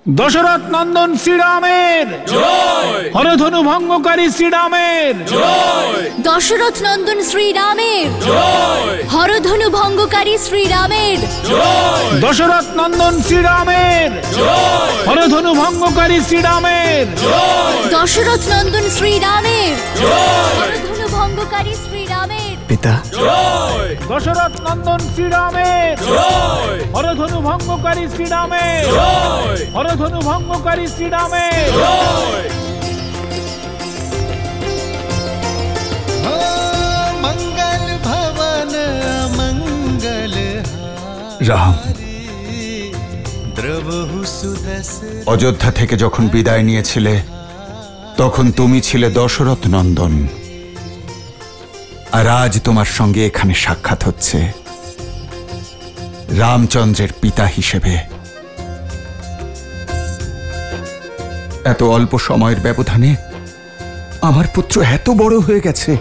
দশরথ নন্দন শ্রীরামের জয়। হরধনু ভঙ্গকারী শ্রীরামের জয়। দশরথ নন্দন শ্রীরামের জয়। হরধনু ভঙ্গকারী শ্রীরামের জয়। দশরথ নন্দন শ্রীরামের জয়। হরধনু ভঙ্গকারী শ্রীরামের জয়। দশরথ নন্দন শ্রীরামের জয়। হরধনু ভঙ্গকারী শ্রীরামের পিতা জয়। দশরথ নন্দন শ্রীরামের জয়। হরধনু ভঙ্গকারী শ্রীরামের জয়। হরধনু ভঙ্গকারী শ্রীরামের জয়। मंगल भवन मंगल রাম, द्रवहु सुदस অযোধ্যা থেকে যখন বিদায় নিয়েছিলে তখন তুমি ছিলে দশরথ নন্দন, আর আজ তোমার সঙ্গে এখানে সাক্ষাৎ হচ্ছে রামচন্দ্রের পিতা হিসেবে। এত অল্প সময়ের ব্যবধানে আমার পুত্র এত বড় হয়ে গেছে।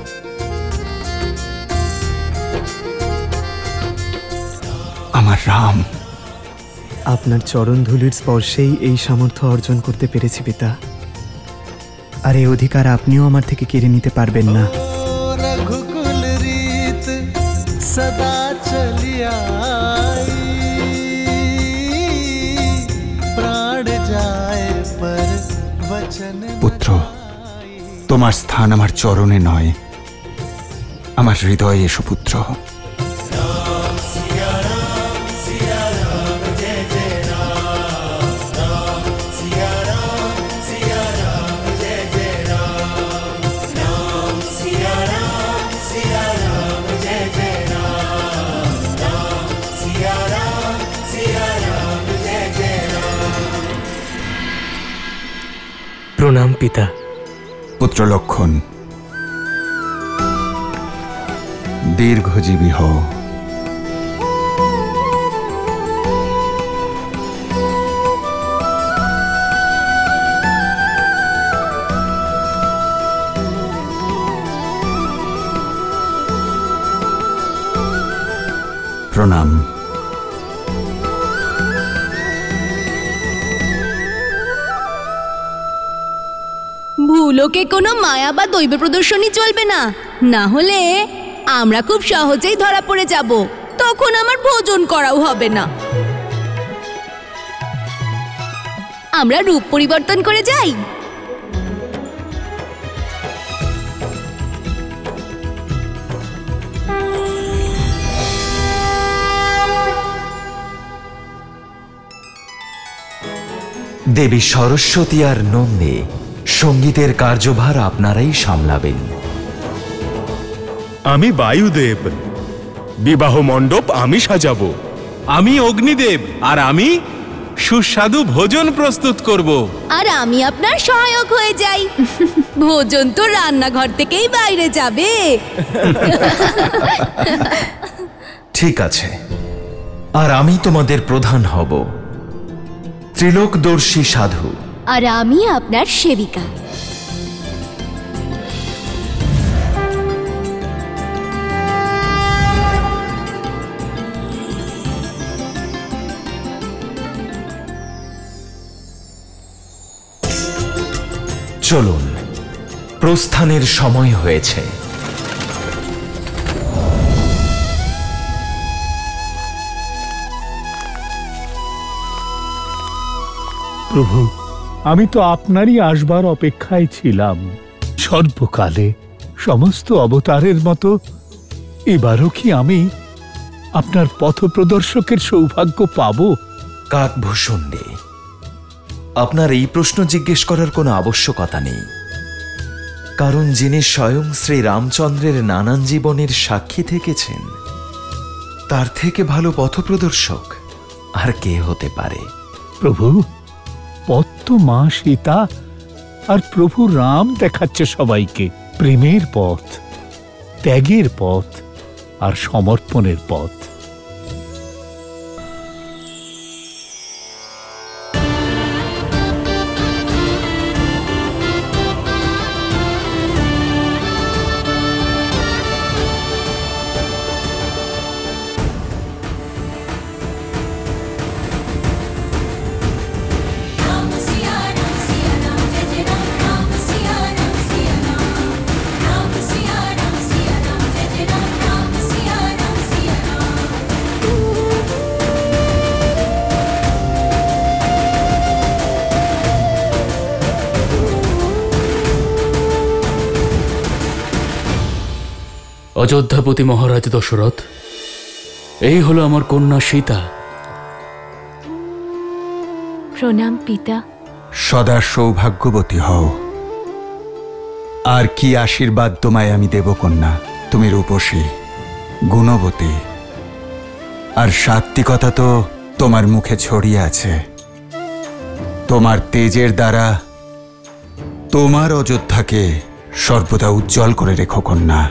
আমার রাম, আপনার চরণধূলির স্পর্শেই এই সামর্থ্য অর্জন করতে পেরেছি পিতা, আর এই অধিকার আপনিও আমার থেকে কেড়ে নিতে পারবেন না। रघुकुल रीत सदा चलिया प्राण जाए पर वचन পুত্র, তোমার স্থান আমার চরণে নয়, আমার হৃদয়ে এসো পুত্র। প্রণাম পিতা। পুত্র লক্ষণ, দীর্ঘজীবী হও। প্রণাম। ভুলোকে কোনো মায়া বা দৈব প্রদর্শনী চলবে না, না হলে আমরা খুব সহজেই ধরা পড়ে যাব, তখন আমার ভোজন করাও হবে না। আমরা রূপ পরিবর্তন করে যাই। দেবী সরস্বতী আর নন্দে সঙ্গীতের কার্যভার আপনারাই সামলাবেন। আমি বায়ুদেব, বিবাহ মণ্ডপ আমি সাজাবো। আমি অগ্নিদেব, আর আমি সুস্বাদু ভোজন প্রস্তুত করব। আর আমি আপনার সহায়ক হয়ে যাই। ভোজন তো রান্নাঘর থেকেই বাইরে যাবে। ঠিক আছে, আর আমি তোমাদের প্রধান হব, ত্রিলোকদর্শী সাধু। আর আমি আপনার সেবিকা। চলুন, প্রস্থানের সময় হয়েছে। প্রভু, আমি তো আপনারই আসবার অপেক্ষায় ছিলাম সর্বকালে, সমস্ত অবতারের মতো এবারও কি আমি আপনার পথপ্রদর্শকের সৌভাগ্য পাব? কাকভূষণ দে, আপনার এই প্রশ্ন জিজ্ঞেস করার কোনো আবশ্যকতা নেই, কারণ যিনি স্বয়ং শ্রী রামচন্দ্রের নানান জীবনের সাক্ষী থেকেছেন, তার থেকে ভালো পথপ্রদর্শক আর কে হতে পারে? প্রভু, পথ তো মা সীতা আর প্রভু রাম দেখাচ্ছে সবাইকে। প্রেমের পথ, ত্যাগের পথ আর সমর্পণের পথ। অযোধ্যাপতি মহারাজ দশরথ, এই হলো আমার কন্যা সীতা। প্রণাম পিতা। সদা সৌভাগ্যবতী হও। আর কি আশীর্বাদ তোমায় আমি দেব কন্যা। তুমি রূপসী, গুণবতী, আর সাত্বিকতা তো তোমার মুখে ছড়িয়ে আছে। তোমার তেজের দ্বারা তোমার অযোধ্যাকে সর্বদা উজ্জ্বল করে রেখো কন্যা।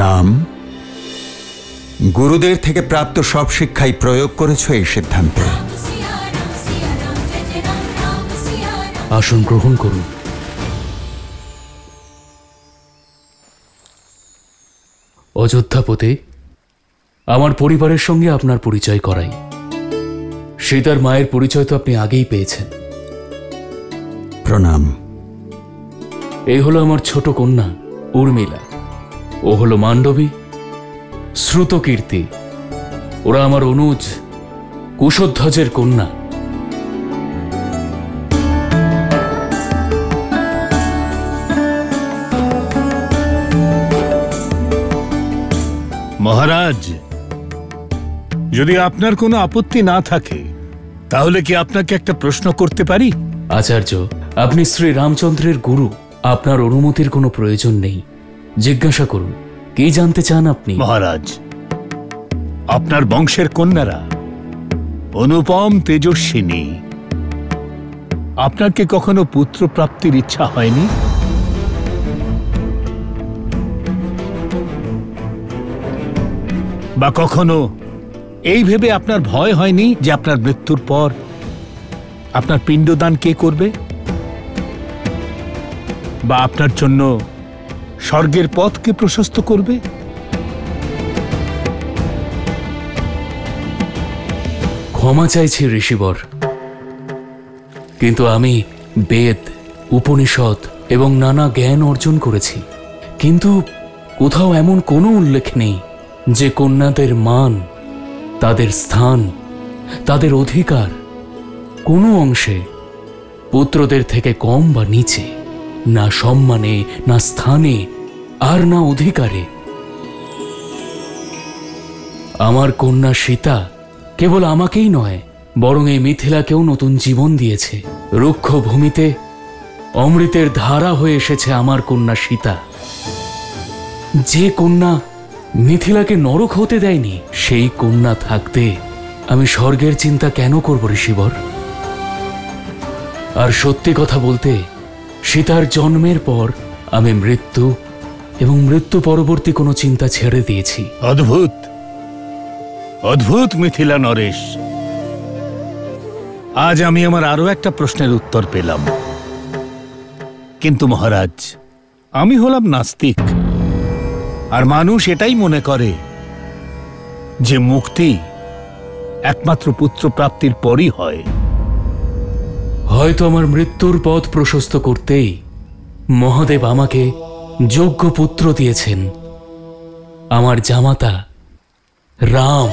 রাম, গুরুদের থেকে প্রাপ্ত সব শিক্ষাই প্রয়োগ করেছ এই সিদ্ধান্তে। আসন গ্রহণ করুন। অযোধ্যাপতি, আমার পরিবারের সঙ্গে আপনার পরিচয় করাই। সীতার মায়ের পরিচয় তো আপনি আগেই পেয়েছেন। প্রণাম। এই হলো আমার ছোট কন্যা উর্মিলা, ও হলো মান্ডবী, শ্রুতকীর্তি। ওরা আমার অনুজ কুশধ্বজের কন্যা। মহারাজ, যদি আপনার কোনো আপত্তি না থাকে তাহলে কি আপনাকে একটা প্রশ্ন করতে পারি? আচার্য, আপনি শ্রী রামচন্দ্রের গুরু, আপনার অনুমতির কোনো প্রয়োজন নেই। জিজ্ঞাসা করুন, কি জানতে চান আপনি? মহারাজ, আপনার বংশের কন্যারা অনুপম তেজস্বিনী। আপনার কি কখনো পুত্র প্রাপ্তির ইচ্ছা হয়নি? বা কখনো এই ভেবে আপনার ভয় হয়নি যে আপনার মৃত্যুর পর আপনার পিণ্ডদান কে করবে, বা আপনার জন্য স্বর্গের পথকে প্রশস্ত করবে? ক্ষমা চাইছি ঋষিবর, কিন্তু আমি বেদ, উপনিষদ এবং নানা জ্ঞান অর্জন করেছি, কিন্তু কোথাও এমন কোনো উল্লেখ নেই যে কন্যাদের মান, তাদের স্থান, তাদের অধিকার কোনো অংশে পুত্রদের থেকে কম বা নিচে, না সম্মানে, না স্থানে, আর না অধিকারে। আমার কন্যা সীতা কেবল আমাকেই নয়, বরং এই মিথিলাকেও নতুন জীবন দিয়েছে। রুক্ষ ভূমিতে অমৃতের ধারা হয়ে এসেছে আমার কন্যা সীতা। যে কন্যা মিথিলাকে নরক হতে দেয়নি, সেই কন্যা থাকতে আমি স্বর্গের চিন্তা কেন করব ঋষিবর? আর সত্যি কথা বলতে, সীতার জন্মের পর আমি মৃত্যু এবং মৃত্যু পরবর্তী কোনো চিন্তা ছেড়ে দিয়েছি। অদ্ভুত, অদ্ভুত মিথিলা নরেশ। আজ আমি আমার আরো একটা প্রশ্নের উত্তর পেলাম। কিন্তু মহারাজ, আমি হলাম নাস্তিক, আর মানুষ এটাই মনে করে যে মুক্তি একমাত্র পুত্র প্রাপ্তির পরই হয়। হয়তো আমার মৃত্যুর পথ প্রশস্ত করতেই মহাদেব আমাকে যোগ্য পুত্র দিয়েছেন, আমার জামাতা রাম।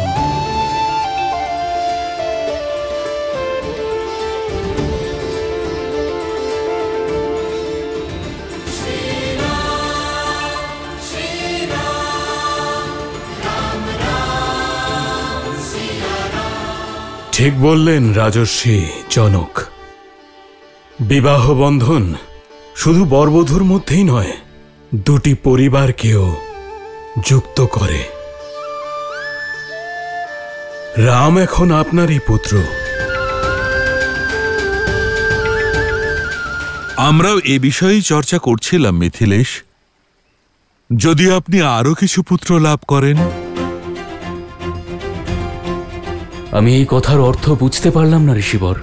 ঠিক বললেন রাজর্ষি জনক। বিবাহ বন্ধন শুধু বরবধূর মধ্যেই নয়, দুটি পরিবারকেও যুক্ত করে। রাম এখন আপনারই পুত্র। আমরাও এ বিষয়েই চর্চা করছিলাম মিথিলেশ। যদি আপনি আরো কিছু পুত্র লাভ করেন। আমি এই কথার অর্থ বুঝতে পারলাম না ঋষিবর।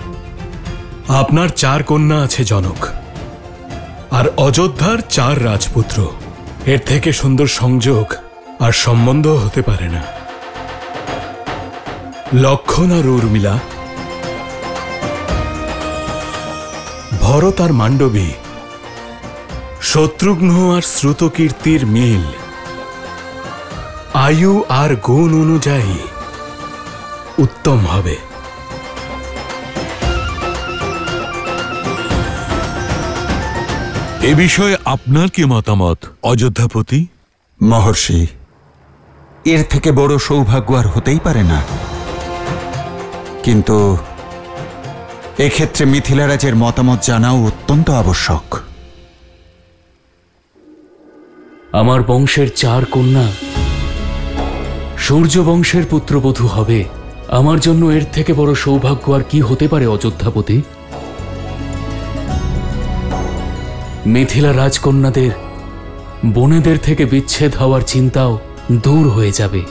আপনার 4 কন্যা আছে জনক, আর অযোধ্যার 4 রাজপুত্র। এর থেকে সুন্দর সংযোগ আর সম্বন্ধ হতে পারে না। লক্ষণ আর উর্মিলা, ভরত আর মান্ডবী, শত্রুঘ্ন আর শ্রুতকীর্তির মিল আয়ু আর গুণ অনুযায়ী উত্তম হবে। এ বিষয়ে আপনার কি মতামত অযোধ্যাপতি? মহর্ষি, এর থেকে বড় সৌভাগ্য আর হতেই পারে না। কিন্তু এক্ষেত্রে মিথিলারাজের মতামত জানাও অত্যন্ত আবশ্যক। আমার বংশের 4 কন্যা সূর্য বংশের পুত্রবধূ হবে। আমার জন্য এর থেকে বড় সৌভাগ্য আর কি হতে পারে অযোধ্যাপতি? মিথিলা রাজকন্যাদের বোনেদের থেকে বিচ্ছেদ হওয়ার চিন্তাও দূর হয়ে যাবে।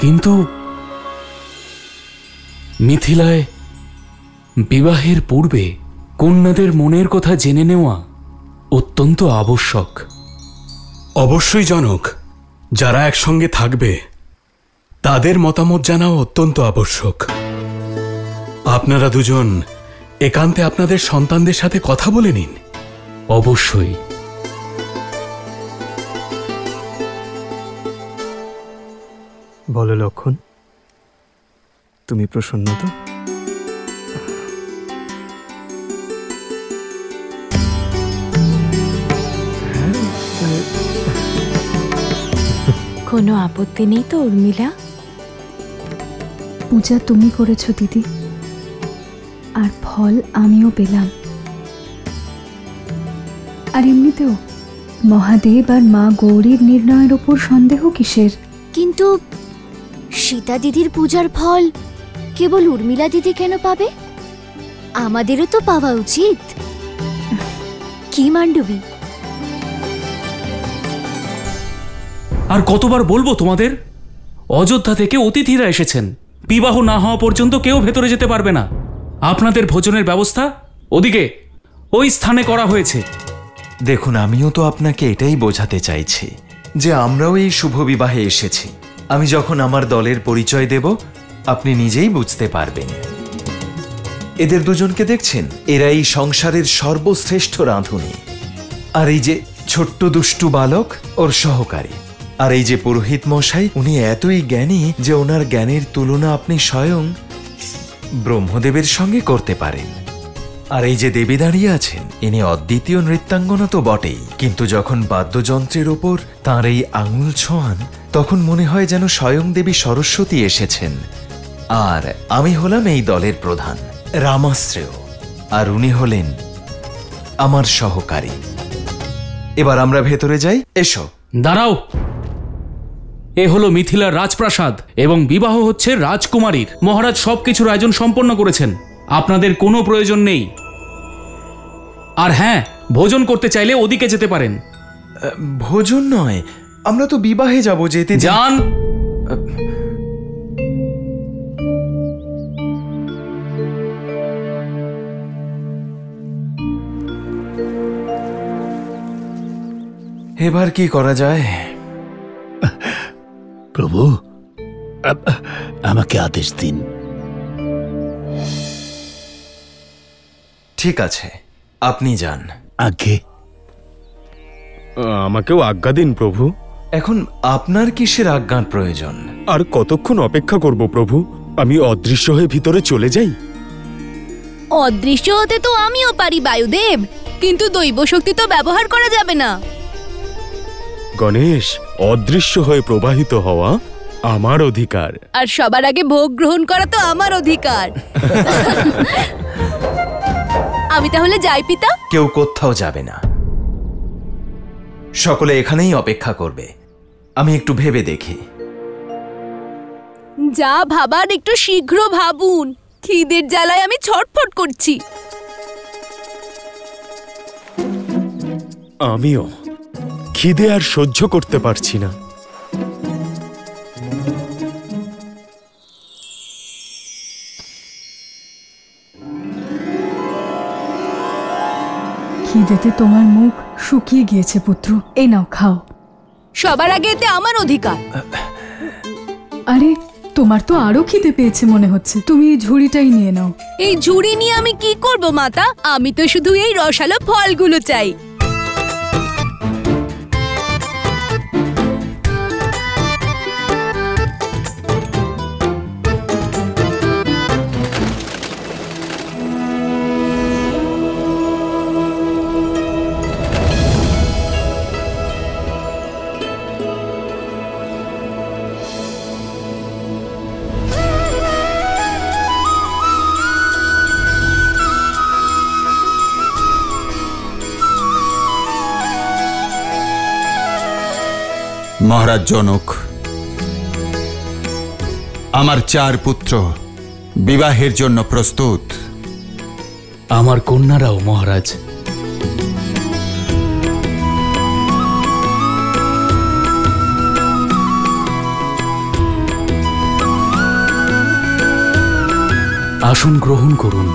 কিন্তু মিথিলায় বিবাহের পূর্বে কন্যাদের মনের কথা জেনে নেওয়া অত্যন্ত আবশ্যক। অবশ্যই জনক, যারা একসঙ্গে থাকবে তাদের মতামত জানাও অত্যন্ত আবশ্যক। আপনারা দুজন একান্তে আপনাদের সন্তানদের সাথে কথা বলে নিন। অবশ্যই। বলো লক্ষণ, তুমি প্রসন্ন তো? কোনো আপত্তি নেই তো উর্মিলা? পূজা তুমি করেছো দিদি, আর ফল আমিও পেলাম। আর এমনিতেও মহাদেব আর মা গৌরীর নির্ণয়ের ওপর সন্দেহ কিসের? কিন্তু সীতা দিদির পূজার ফল কেবল উর্মিলা দিদি কেন পাবে? আমাদেরও তো পাওয়া উচিত। কি মান্ডবী? আর কতবার বলবো তোমাদের, অযোধ্যা থেকে অতিথিরা এসেছেন, বিবাহ না হওয়া পর্যন্ত কেউ ভেতরে যেতে পারবে না। আপনাদের ভোজনের ব্যবস্থা ওদিকে ওই স্থানে করা হয়েছে। দেখুন, আমিও তো আপনাকে এটাই বোঝাতে চাইছি যে আমরাও এই শুভ বিবাহে এসেছি। আমি যখন আমার দলের পরিচয় দেব, আপনি নিজেই বুঝতে পারবেন। এদের দুজনকে দেখছেন, এরা এই সংসারের সর্বশ্রেষ্ঠ রাঁধুনি। আর এই যে ছোট্ট দুষ্টু বালক ওর সহকারী। আর এই যে পুরোহিত মশাই, উনি এতই জ্ঞানী যে ওনার জ্ঞানের তুলনা আপনি স্বয়ং ব্রহ্মদেবের সঙ্গে করতে পারেন। আর এই যে দেবী দাঁড়িয়ে আছেন, ইনি অদ্বিতীয় নৃত্যাঙ্গনা তো বটেই, কিন্তু যখন বাদ্যযন্ত্রের ওপর তাঁর এই আঙুল ছোঁয়ান, তখন মনে হয় যেন স্বয়ং দেবী সরস্বতী এসেছেন। আর আমি হলাম এই দলের প্রধান রামাশ্রেয়, আর উনি হলেন আমার সহকারী। এবার আমরা ভেতরে যাই, এসো। দাঁড়াও, এ হলো মিথিলার রাজপ্রাসাদ এবং বিবাহ হচ্ছে রাজকুমারীর। মহারাজ সবকিছুর আয়োজন সম্পন্ন করেছেন, আপনাদের কোনো প্রয়োজন নেই। আর হ্যাঁ, ভোজন করতে চাইলে ওদিকে যেতে পারেন। ভোজন নয়, আমরা তো বিবাহে যাব, যেতে যান। এবার কি করা যায়? প্রভু, আমাকে আদেশ দিন। ঠিক আছে, আপনি যান। আগে আমাকেও আজ্ঞা দিন প্রভু। এখন আপনার কিসের আজ্ঞার প্রয়োজন? আর কতক্ষণ অপেক্ষা করব প্রভু? আমি অদৃশ্য হয়ে ভিতরে চলে যাই। অদৃশ্য হতে তো আমিও পারি বায়ুদেব, কিন্তু দৈব শক্তি তো ব্যবহার করা যাবে না। গণেশ, অদৃশ্য হয়ে প্রবাহিত হওয়া আমার অধিকার। আর সবার আগে ভোগ গ্রহণ করা তো আমার অধিকার। আমি তাহলে যাই পিতা? কেউ কোথাও যাবে না, সকলে এখানেই অপেক্ষা করবে। আমি একটু ভেবে দেখি। যা ভাবার একটু শীঘ্র ভাবুন, খিদের জ্বালায় আমি ছটফট করছি। আমিও খিদে আর সহ্য করতে পারছি না। খিদেতে তোমার মুখ শুকিয়ে গিয়েছে পুত্র, এই নাও খাও। সবার আগে এতে আমার অধিকার। আরে তোমার তো আরো খিদে পেয়েছে মনে হচ্ছে, তুমি এই ঝুড়িটাই নিয়ে নাও। এই ঝুড়ি নিয়ে আমি কি করব মাতা? আমি তো শুধু এই রসালো ফলগুলো চাই। মহারাজ জনক, আমার 4 পুত্র বিবাহের জন্য প্রস্তুত। আমার কন্যারাও মহারাজ। আসন গ্রহণ করুন।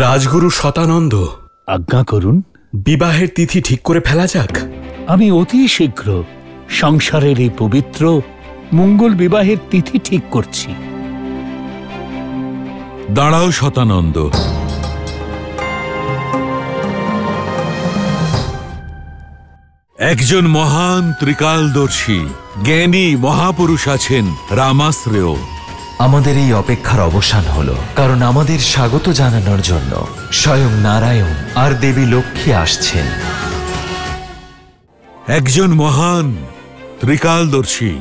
রাজগুরু শতানন্দ, আজ্ঞা করুন। বিবাহের তিথি ঠিক করে ফেলা যাক। আমি অতি শীঘ্র সংসারের এই পবিত্র মঙ্গল বিবাহের তিথি ঠিক করছি। দাঁড়াও শতানন্দ, একজন মহান ত্রিকালদর্শী জ্ঞানী মহাপুরুষ আছেন রামাশ্রেয়। আমাদের এই অপেক্ষার অবসান হলো, কারণ আমাদের স্বাগত জানানোর জন্য স্বয়ং নারায়ণ আর দেবী লক্ষ্মী আসছেন। একজন মহান ত্রিকালদর্শী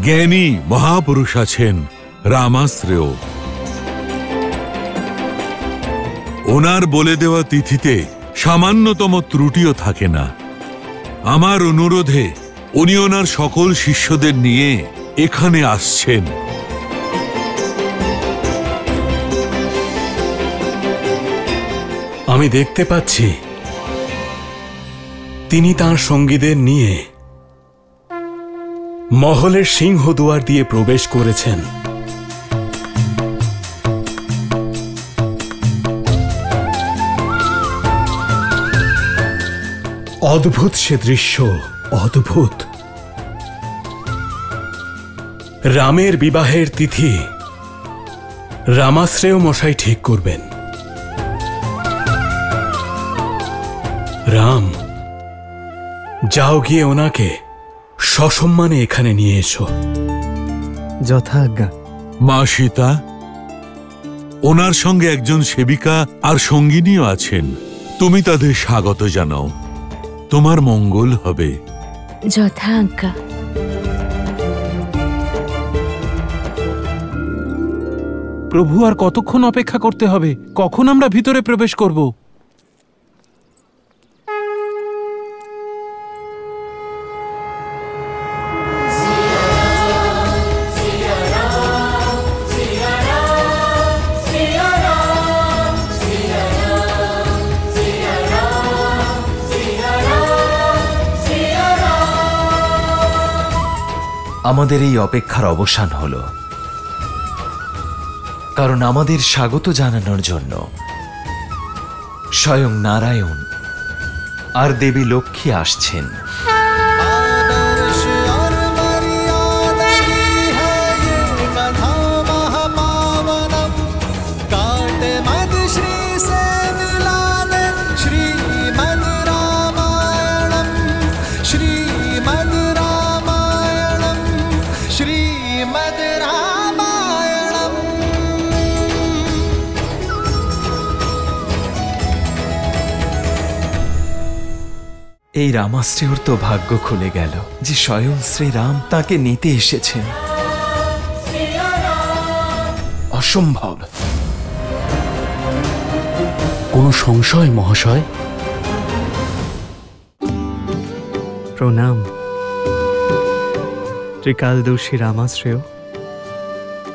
জ্ঞানী মহাপুরুষ আছেন রামাশ্রেয়। ওনার বলে দেওয়া তিথিতে সামান্যতম ত্রুটিও থাকে না। আমার অনুরোধে উনি ওনার সকল শিষ্যদের নিয়ে এখানে আসছেন। আমি দেখতে পাচ্ছি তিনি তাঁর সঙ্গীদের নিয়ে মহলের সিংহদুয়ার দিয়ে প্রবেশ করেছেন। অদ্ভুত সে দৃশ্য, অদ্ভুত। রামের বিবাহের তিথি রামাশ্রেয় মশাই ঠিক করবেন। রাম, যাও গিয়ে ওনাকে সসম্মানে এখানে নিয়ে এসো। যথা আজ্ঞা। মা সীতা, ওনার সঙ্গে একজন সেবিকা আর সঙ্গিনীও আছেন। তুমি তাদের স্বাগত জানাও, তোমার মঙ্গল হবে। যথা আজ্ঞা। প্রভু, আর কতক্ষণ অপেক্ষা করতে হবে? কখন আমরা ভিতরে প্রবেশ করব? আমাদের এই অপেক্ষার অবসান হলো, কারণ আমাদের স্বাগত জানানোর জন্য স্বয়ং নারায়ণ আর দেবী লক্ষ্মী আসছেন। এই রামাশ্রেয়র তো ভাগ্য খুলে গেল যে স্বয়ং শ্রীরাম তাকে নিতে এসেছেন। অসম্ভব। কোনো সংশয় মহাশয়? প্রণাম ত্রিকালদর্শী রামাশ্রেয়।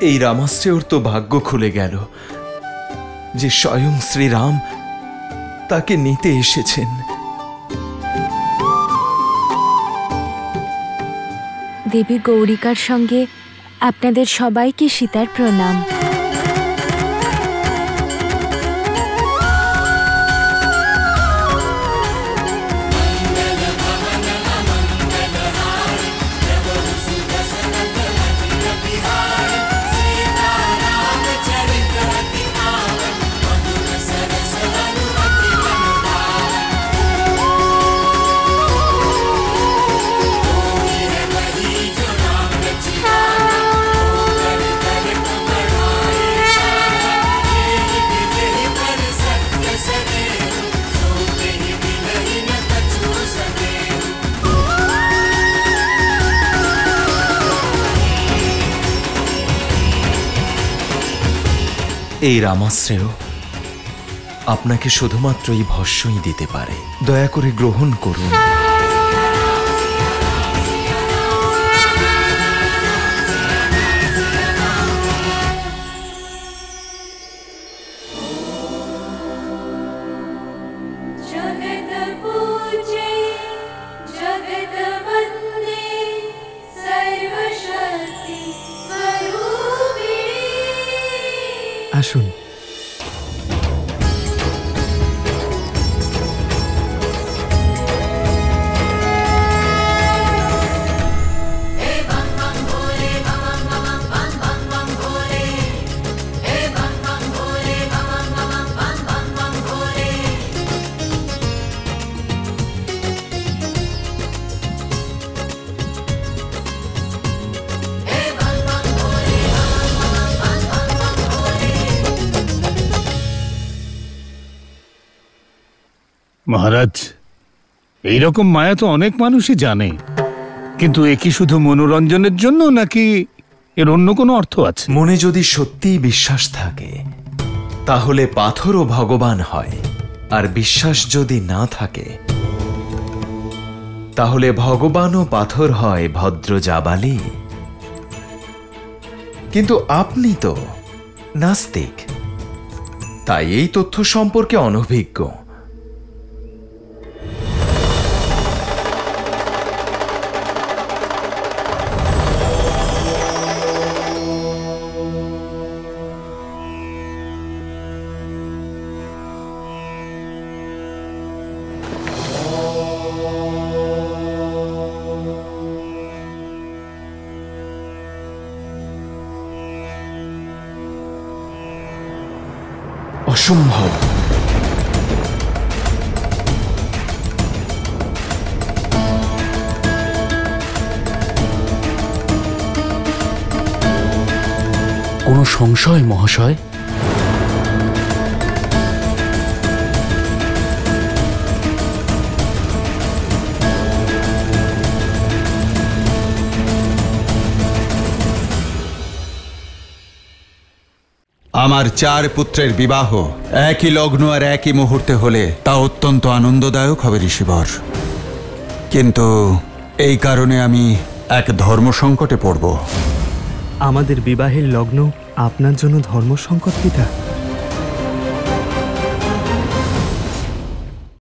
এই রামাশ্রেয়র তো ভাগ্য খুলে গেল যে স্বয়ং শ্রীরাম তাকে নিতে এসেছেন। দেবী গৌরিকার সঙ্গে আপনাদের সবাইকে সীতার প্রণাম। এই রামাশ্রেয় আপনাকে শুধুমাত্র এই ভস্যই দিতে পারে। দয়া করে গ্রহণ করুন। আসুন। মহারাজ, এইরকম মায়া তো অনেক মানুষই জানে, কিন্তু এ কি শুধু মনোরঞ্জনের জন্য নাকি এর অন্য কোনো অর্থ আছে? মনে যদি সত্যিই বিশ্বাস থাকে তাহলে পাথরও ভগবান হয়, আর বিশ্বাস যদি না থাকে তাহলে ভগবানও পাথর হয় ভদ্র জাবালি। কিন্তু আপনি তো নাস্তিক, তাই এই তথ্য সম্পর্কে অনভিজ্ঞ। অসম্ভব। কোনো সংশয় মহাশয়? আমার 4 পুত্রের বিবাহ একই লগ্ন আর একই মুহূর্তে হলে তা অত্যন্ত আনন্দদায়ক হবে ঋষিবর, কিন্তু এই কারণে আমি এক ধর্ম সংকটে পড়ব। আমাদের বিবাহের লগ্ন আপনার জন্য ধর্ম সংকট পিতা?